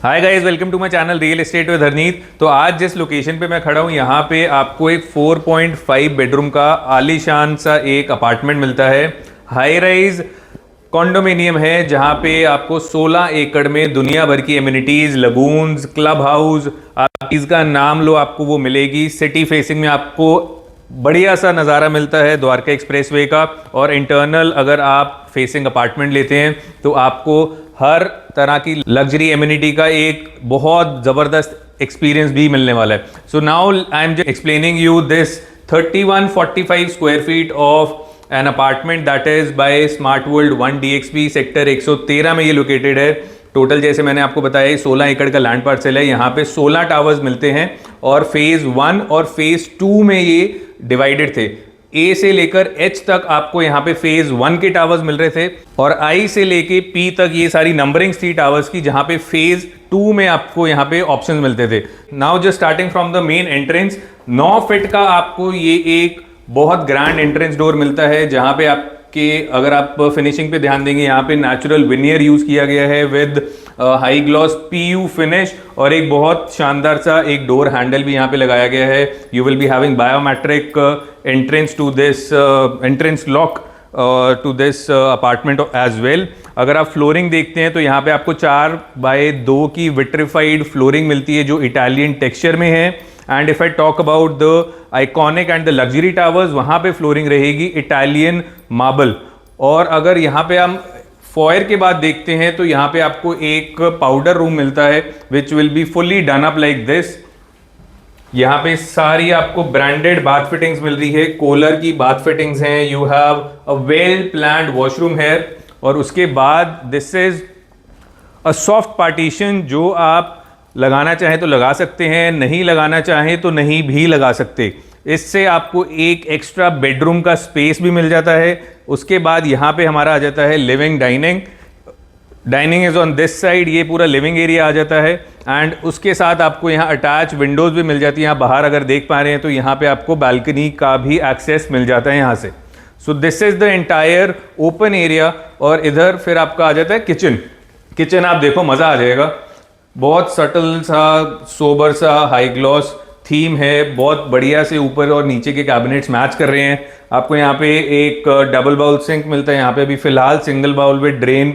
Hi guys, welcome to my channel real estate with Harneet. तो आज जिस लोकेशन पे मैं खड़ा हूँ यहाँ पे आपको एक 4.5 बेडरूम का आलीशान सा एक अपार्टमेंट मिलता है। हाई राइज कॉन्डोमिनियम है जहाँ पे आपको 16 एकड़ में दुनिया भर की एमिनिटीज, लगून्स, क्लब हाउस, आप इसका नाम लो आपको वो मिलेगी। सिटी फेसिंग में आपको बढ़िया सा नज़ारा मिलता है द्वारका एक्सप्रेसवे का। और इंटरनल अगर आप फेसिंग अपार्टमेंट लेते हैं तो आपको हर तरह की लग्जरी एमिनिटी का एक बहुत ज़बरदस्त एक्सपीरियंस भी मिलने वाला है। So now I am just explaining you this 3145 square feet of an apartment that is by smart world 1 DXP sector 113 में ये लोकेटेड है। टोटल जैसे मैंने आपको बताया 16 एकड़ का लैंड पार्सल है। यहाँ पे 16 टावर्स मिलते हैं और फेज 1 और फेज 2 में ये डिवाइडेड थे। ए से लेकर एच तक आपको यहाँ पे फेज 1 के टावर्स मिल रहे थे और आई से लेके पी तक ये सारी नंबरिंग थी टावर्स की, जहाँ पे फेज 2 में आपको यहाँ पे ऑप्शन मिलते थे। Now just starting from the main entrance 9 feet का आपको ये एक बहुत ग्रैंड एंट्रेंस डोर मिलता है, जहाँ पे आपके अगर आप फिनिशिंग पे ध्यान देंगे यहाँ पे नेचुरल विनियर यूज किया गया है with high gloss PU finish और एक बहुत शानदार सा एक डोर हैंडल भी यहाँ पे लगाया गया है। You will be having biometric entrance to this entrance lock to this apartment as well. अगर आप फ्लोरिंग देखते हैं तो यहाँ पे आपको 4x2 की विट्रिफाइड फ्लोरिंग मिलती है जो इटालियन टेक्सचर में है। And if I talk about the iconic and the luxury towers, वहाँ पे फ्लोरिंग रहेगी इटालियन मार्बल। और अगर यहाँ पे हम फॉयर के बाद देखते हैं तो यहाँ पे आपको एक पाउडर रूम मिलता है which will be fully done up like this. यहाँ पे सारी आपको ब्रांडेड बाथ फिटिंग्स मिल रही है, कोलर की बाथ फिटिंग्स हैं। You have a well planned washroom है और उसके बाद this is a soft partition जो आप लगाना चाहें तो लगा सकते हैं, नहीं लगाना चाहें तो नहीं भी लगा सकते। इससे आपको एक एक्स्ट्रा बेडरूम का स्पेस भी मिल जाता है। उसके बाद यहाँ पे हमारा आ जाता है living dining. Dining is on this side, ये पूरा लिविंग एरिया आ जाता है। एंड उसके साथ आपको यहाँ अटैच विंडोज भी मिल जाती है। यहाँ बाहर अगर देख पा रहे हैं तो यहाँ पे आपको बालकनी का भी एक्सेस मिल जाता है यहाँ से। So this is the entire open area. और इधर फिर आपका आ जाता है किचन। किचन आप देखो, मज़ा आ जाएगा। बहुत सटल सा, सोबर सा, हाई ग्लॉस थीम है। बहुत बढ़िया से ऊपर और नीचे के कैबिनेट्स मैच कर रहे हैं। आपको यहाँ पे एक डबल बाउल सिंक मिलता है। यहाँ पे अभी फिलहाल सिंगल बाउल विद ड्रेन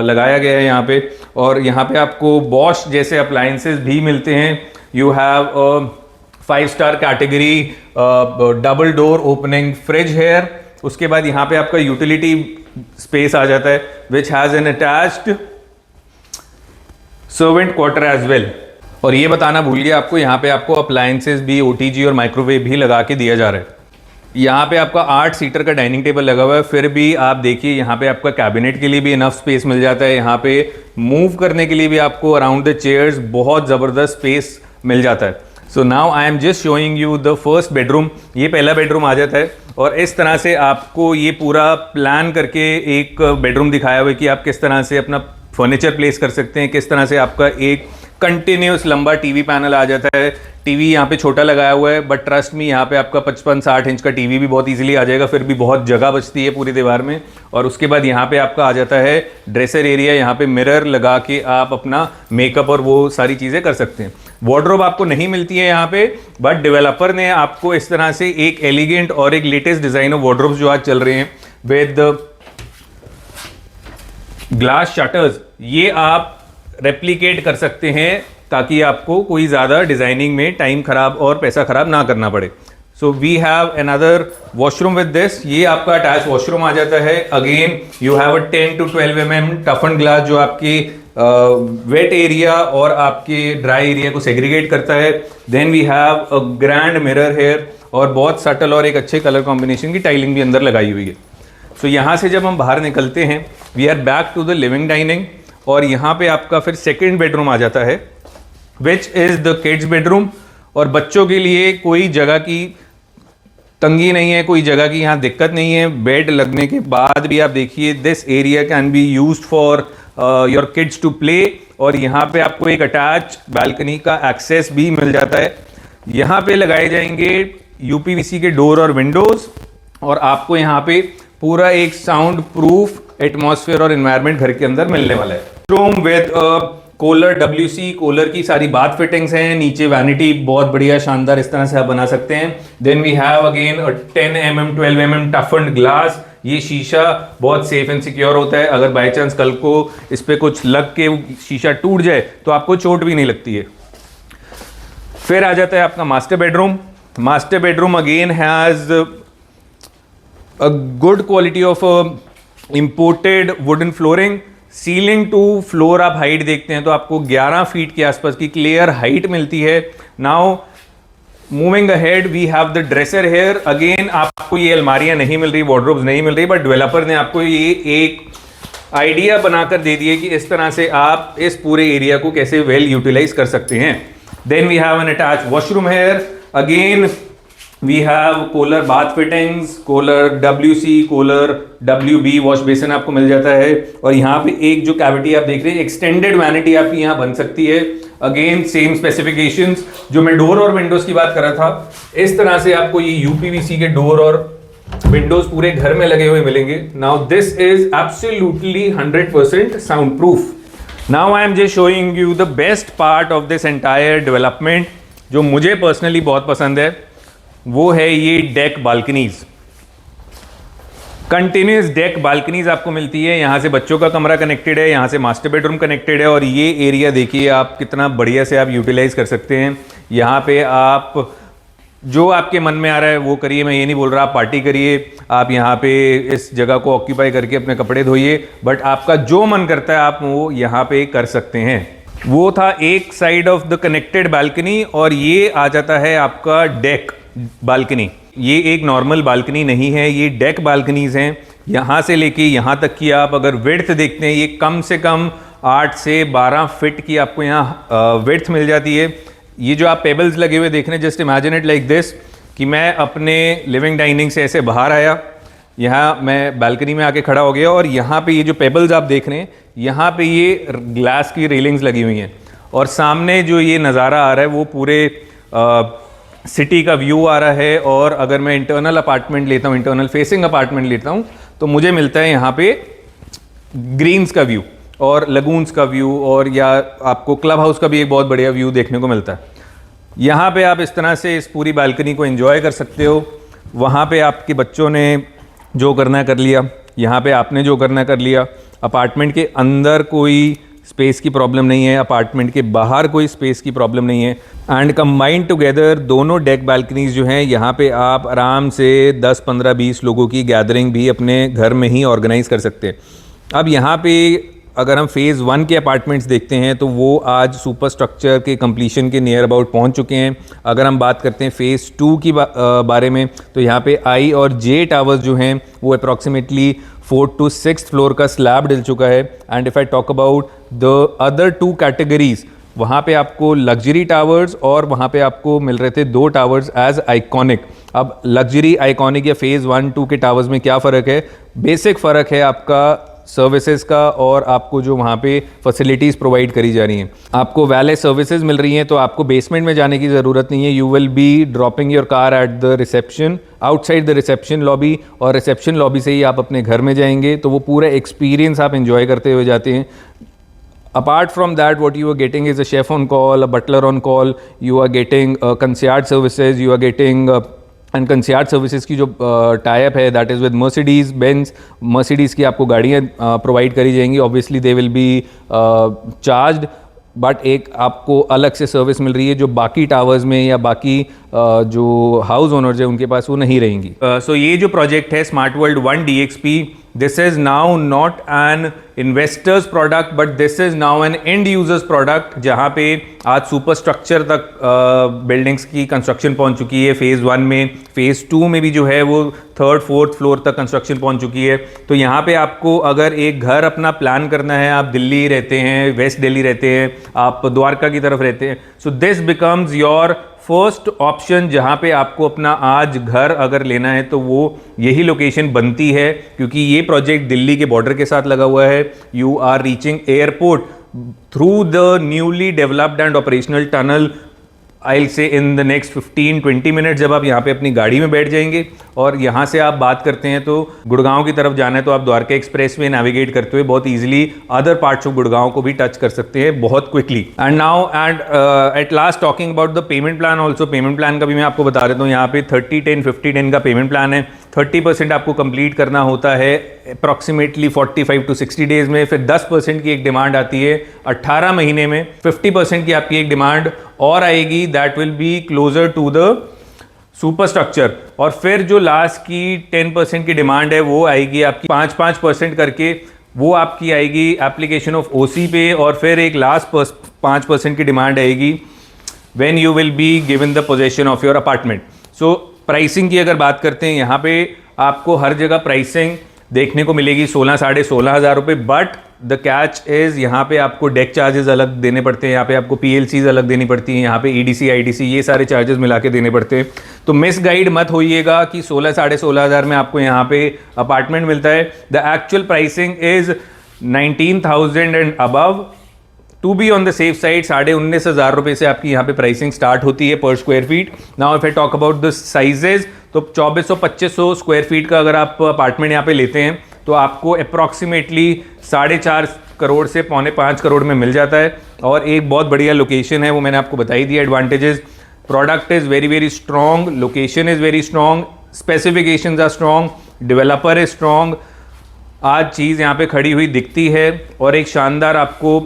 लगाया गया है यहाँ पे। और यहाँ पे आपको बॉश जैसे अप्लायंसेस भी मिलते हैं। You have 5 star category double door opening fridge here. उसके बाद यहाँ पे आपका यूटिलिटी स्पेस आ जाता है which has an attached servant quarter as well. और ये बताना भूल गया आपको, यहाँ पे आपको अप्लायंसेस भी, OTG और माइक्रोवेव भी लगा के दिया जा रहा है। यहाँ पे आपका 8 सीटर का डाइनिंग टेबल लगा हुआ है। फिर भी आप देखिए यहाँ पे आपका कैबिनेट के लिए भी इनफ स्पेस मिल जाता है। यहाँ पे मूव करने के लिए भी आपको अराउंड द चेयर्स बहुत ज़बरदस्त स्पेस मिल जाता है। So now I am just showing you the first bedroom. ये पहला बेडरूम आ जाता है और इस तरह से आपको ये पूरा प्लान करके एक बेडरूम दिखाया हुआ है कि आप किस तरह से अपना फर्नीचर प्लेस कर सकते हैं, किस तरह से आपका एक कंटिन्यूस लंबा टीवी पैनल आ जाता है। टीवी यहाँ पे छोटा लगाया हुआ है बट ट्रस्ट मी यहाँ पे आपका 55-60 इंच का टीवी भी बहुत इजीली आ जाएगा। फिर भी बहुत जगह बचती है पूरी दीवार में। और उसके बाद यहाँ पे आपका आ जाता है ड्रेसर एरिया। यहाँ पे मिरर लगा के आप अपना मेकअप और वो सारी चीज़ें कर सकते हैं। वार्डरोब आपको नहीं मिलती है यहाँ पे, बट डेवलपर ने आपको इस तरह से एक एलिगेंट और एक लेटेस्ट डिजाइन ऑफ वार्डरोब्स जो आज चल रहे हैं विद ग्लास शटर्स, ये आप रेप्लिकेट कर सकते हैं ताकि आपको कोई ज़्यादा डिज़ाइनिंग में टाइम खराब और पैसा खराब ना करना पड़े। So we have another washroom with this. ये आपका अटैच वॉशरूम आ जाता है। Again you have a 10 to 12 mm toughen glass जो आपके वेट एरिया और आपके ड्राई एरिया को सेग्रीगेट करता है। Then we have a grand mirror here और बहुत सटल और एक अच्छे कलर कॉम्बिनेशन की टाइलिंग भी अंदर लगाई हुई है। सो यहाँ से जब हम बाहर निकलते हैं we are back to the living dining. और यहाँ पे आपका फिर सेकेंड बेडरूम आ जाता है which is the kids bedroom. और बच्चों के लिए कोई जगह की तंगी नहीं है, कोई जगह की यहाँ दिक्कत नहीं है। बेड लगने के बाद भी आप देखिए this area can be used for your kids to play. और यहाँ पे आपको एक अटैच बालकनी का एक्सेस भी मिल जाता है। यहाँ पे लगाए जाएंगे UPVC के डोर और विंडोज और आपको यहाँ पे पूरा एक साउंड प्रूफ एटमॉस्फेयर और एनवायरनमेंट घर के अंदर मिलने वाला है। Room with cooler WC cooler की सारी बाथ फिटिंग्स हैं, नीचे वैनिटी बहुत बढ़िया शानदार इस तरह से आप बना सकते हैं। Then we have again 10 mm 12 mm toughened glass. ये शीशा बहुत सेफ एंड सिक्योर होता है, अगर बाय चांस कल को इस पे कुछ लग के शीशा टूट जाए तो आपको चोट भी नहीं लगती है। फिर आ जाता है आपका master bedroom. Master bedroom again has a good quality of imported wooden flooring. Ceiling to floor आप हाइट देखते हैं तो आपको 11 फीट के आसपास की क्लियर हाइट मिलती है। Now moving ahead we have the dresser here. अगेन आपको ये अलमारियां नहीं मिल रही, वार्डरोब्स नहीं मिल रही, बट डेवलपर ने आपको ये एक आइडिया बनाकर दे दिए कि इस तरह से आप इस पूरे एरिया को कैसे वेल यूटिलाइज कर सकते हैं। Then we have an attach washroom here. Again we have Kohler bath fittings, Kohler WC Kohler WB wash basin आपको मिल जाता है। और यहाँ पे एक जो कैविटी आप देख रहे हैं एक्सटेंडेड वैनिटी आपकी यहाँ बन सकती है। अगेन सेम स्पेसिफिकेशंस जो मैं डोर और विंडोज की बात कर रहा था, इस तरह से आपको ये UPVC के डोर और विंडोज पूरे घर में लगे हुए मिलेंगे। Now this is absolutely 100% sound proof. Now I am just showing you the best part of this entire development, जो मुझे पर्सनली बहुत पसंद है, वो है ये deck balconies. Continuous deck balconies आपको मिलती है। यहां से बच्चों का कमरा कनेक्टेड है, यहां से मास्टर बेडरूम कनेक्टेड है, और ये एरिया देखिए आप कितना बढ़िया से आप यूटिलाइज कर सकते हैं। यहां पे आप जो आपके मन में आ रहा है वो करिए, मैं ये नहीं बोल रहा आप पार्टी करिए, आप यहाँ पे इस जगह को ऑक्यूपाई करके अपने कपड़े धोइए, बट आपका जो मन करता है आप वो यहाँ पे कर सकते हैं। वो था एक side of the connected balcony, और ये आ जाता है आपका डेक बालकनी। ये एक नॉर्मल बालकनी नहीं है, ये डेक बालकनीज हैं। यहाँ से लेके यहाँ तक की आप अगर विड्थ देखते हैं, ये कम से कम 8 से 12 फीट की आपको यहाँ विड्थ मिल जाती है। ये जो आप पेबल्स लगे हुए देख रहे हैं, just imagine it like this कि मैं अपने लिविंग डाइनिंग से ऐसे बाहर आया, यहाँ मैं बालकनी में आके खड़ा हो गया, और यहाँ पे ये जो पेबल्स आप देख रहे हैं, यहाँ पे ये ग्लास की रेलिंग्स लगी हुई हैं, और सामने जो ये नज़ारा आ रहा है वो पूरे सिटी का व्यू आ रहा है। और अगर मैं इंटरनल अपार्टमेंट लेता हूँ, इंटरनल फेसिंग अपार्टमेंट लेता हूँ, तो मुझे मिलता है यहाँ पे ग्रीन्स का व्यू और लगून्स का व्यू, और या आपको क्लब हाउस का भी एक बहुत बढ़िया व्यू देखने को मिलता है। यहाँ पे आप इस तरह से इस पूरी बालकनी को एंजॉय कर सकते हो। वहाँ पे आपके बच्चों ने जो करना कर लिया, यहाँ पे आपने जो करना कर लिया। अपार्टमेंट के अंदर कोई स्पेस की प्रॉब्लम नहीं है, अपार्टमेंट के बाहर कोई स्पेस की प्रॉब्लम नहीं है। एंड कंबाइंड टुगेदर दोनों डेक बालकनीज जो हैं, यहाँ पे आप आराम से 10, 15, 20 लोगों की गैदरिंग भी अपने घर में ही ऑर्गेनाइज कर सकते हैं। अब यहाँ पे अगर हम फेज़ 1 के अपार्टमेंट्स देखते हैं तो वो आज सुपर स्ट्रक्चर के कंप्लीशन के नियर अबाउट पहुँच चुके हैं। अगर हम बात करते हैं फेज़ 2 की बारे में, तो यहाँ पे I और J टावर्स जो हैं वो approximately 4th to 6th floor का स्लैब डल चुका है। And if I talk about the other 2 categories, वहाँ पे आपको लग्जरी टावर्स और वहाँ पे आपको मिल रहे थे 2 टावर्स एज आइकॉनिक। अब लग्जरी, आइकॉनिक या फेज़ 1, 2 के टावर्स में क्या फ़र्क है? बेसिक फ़र्क है आपका सर्विसेज का, और आपको जो वहाँ पे फैसिलिटीज़ प्रोवाइड करी जा रही हैं। आपको वैले सर्विसेज मिल रही हैं, तो आपको बेसमेंट में जाने की ज़रूरत नहीं है। You will B dropping your car at the reception, outside the reception lobby, और रिसेप्शन लॉबी से ही आप अपने घर में जाएंगे, तो वो पूरा एक्सपीरियंस आप इंजॉय करते हुए जाते हैं। Apart from that, what you are getting is a chef on call, a butler on call, you are getting concierge services, you are getting and concierge services की जो टाई अप है that is with Mercedes Benz. Mercedes की आपको गाड़ियाँ provide करी जाएंगी, obviously they will be charged, but एक आपको अलग से सर्विस मिल रही है जो बाकी टावर्स में या बाकी जो हाउस ओनर्स है उनके पास वो नहीं रहेंगी। सो ये जो प्रोजेक्ट है smart world 1 DXP, this is now not an investors product but this is now an end users product, जहाँ पे आज सुपर स्ट्रक्चर तक बिल्डिंग्स की कंस्ट्रक्शन पहुंच चुकी है फेज़ 1 में। फेज़ 2 में भी जो है वो 3rd, 4th फ्लोर तक कंस्ट्रक्शन पहुंच चुकी है। तो यहाँ पे आपको अगर एक घर अपना प्लान करना है, आप दिल्ली रहते हैं, वेस्ट दिल्ली रहते हैं, आप द्वारका की तरफ रहते हैं, so this becomes your first option जहाँ पे आपको अपना आज घर अगर लेना है तो वो यही लोकेशन बनती है, क्योंकि ये प्रोजेक्ट दिल्ली के बॉर्डर के साथ लगा हुआ है। You are reaching airport through the newly developed and operational tunnel. I say in the next 15-20 minute जब आप यहाँ पे अपनी गाड़ी में बैठ जाएंगे और यहाँ से आप बात करते हैं तो गुड़गांव की तरफ जाना है तो आप द्वारका एक्सप्रेस में नेविगेट करते हुए बहुत easily other parts of Gurgaon को भी टच कर सकते हैं बहुत quickly. And now and at last talking about the payment plan also, payment plan का भी मैं आपको बता देता हूँ। यहाँ पे 30-10-50-10 का पेमेंट प्लान है। 30% आपको कंप्लीट करना होता है अप्रॉक्सीमेटली 45 to 60 डेज में। फिर 10% की एक डिमांड आती है 18 महीने में। 50% की आपकी एक डिमांड और आएगी, that will be closer to the super structure. और फिर जो लास्ट की 10% की डिमांड है वो आएगी आपकी 5% करके, वो आपकी आएगी एप्लीकेशन ऑफ ओसी पे। और फिर एक लास्ट 5% की डिमांड आएगी when you will be given the possession of your apartment. So pricing की अगर बात करते हैं, यहाँ पे आपको हर जगह प्राइसिंग देखने को मिलेगी 16-16.5 हज़ार रुपये। बट द कैच इज़ यहाँ पे आपको डेक चार्जेस अलग देने पड़ते हैं, यहाँ पे आपको PLCs अलग देनी पड़ती हैं, यहाँ पे EDC IDC ये सारे चार्जेस मिला के देने पड़ते हैं। तो मिस गाइड मत होइएगा कि 16-16.5 हज़ार में आपको यहाँ पे अपार्टमेंट मिलता है। The actual pricing is 19,000 and above. To be on the safe side 19,500 रुपये से आपकी यहाँ पे प्राइसिंग स्टार्ट होती है पर square feet. Now if I talk about the sizes, तो 2400-2500 स्क्वायर फीट का अगर आप अपार्टमेंट यहाँ पे लेते हैं तो आपको अप्रॉक्सीमेटली 4.5 करोड़ से 4.25 करोड़ में मिल जाता है। और एक बहुत बढ़िया लोकेशन है, वो मैंने आपको बताई the advantages. Product is very very strong, location is very strong, specifications are strong, developer is strong. आज चीज़ यहाँ पे खड़ी हुई दिखती है और एक शानदार आपको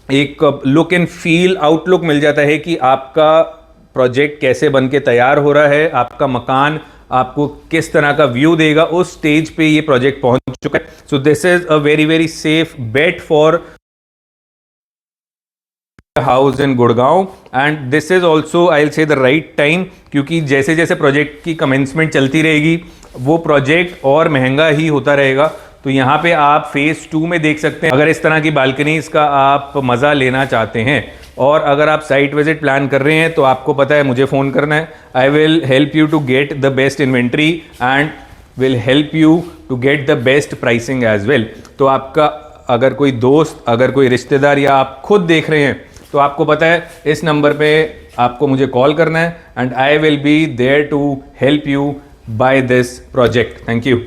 एक लुक एंड फील आउटलुक मिल जाता है कि आपका प्रोजेक्ट कैसे बन के तैयार हो रहा है, आपका मकान आपको किस तरह का व्यू देगा, उस स्टेज पे ये प्रोजेक्ट पहुंच चुका है। So this is a very very safe bet for house in Gurgaon and this is also I will say the right time, क्योंकि जैसे जैसे प्रोजेक्ट की कमेंसमेंट चलती रहेगी वो प्रोजेक्ट और महंगा ही होता रहेगा। तो यहाँ पे आप फेज 2 में देख सकते हैं। अगर इस तरह की बालकनीज का आप मज़ा लेना चाहते हैं और अगर आप साइट विजिट प्लान कर रहे हैं तो आपको पता है मुझे फ़ोन करना है। I will help you to get the best inventory and will help you to get the best pricing as well. तो आपका अगर कोई दोस्त, अगर कोई रिश्तेदार या आप खुद देख रहे हैं तो आपको पता है इस नंबर पे आपको मुझे कॉल करना है and I will be there to help you by this project. Thank you.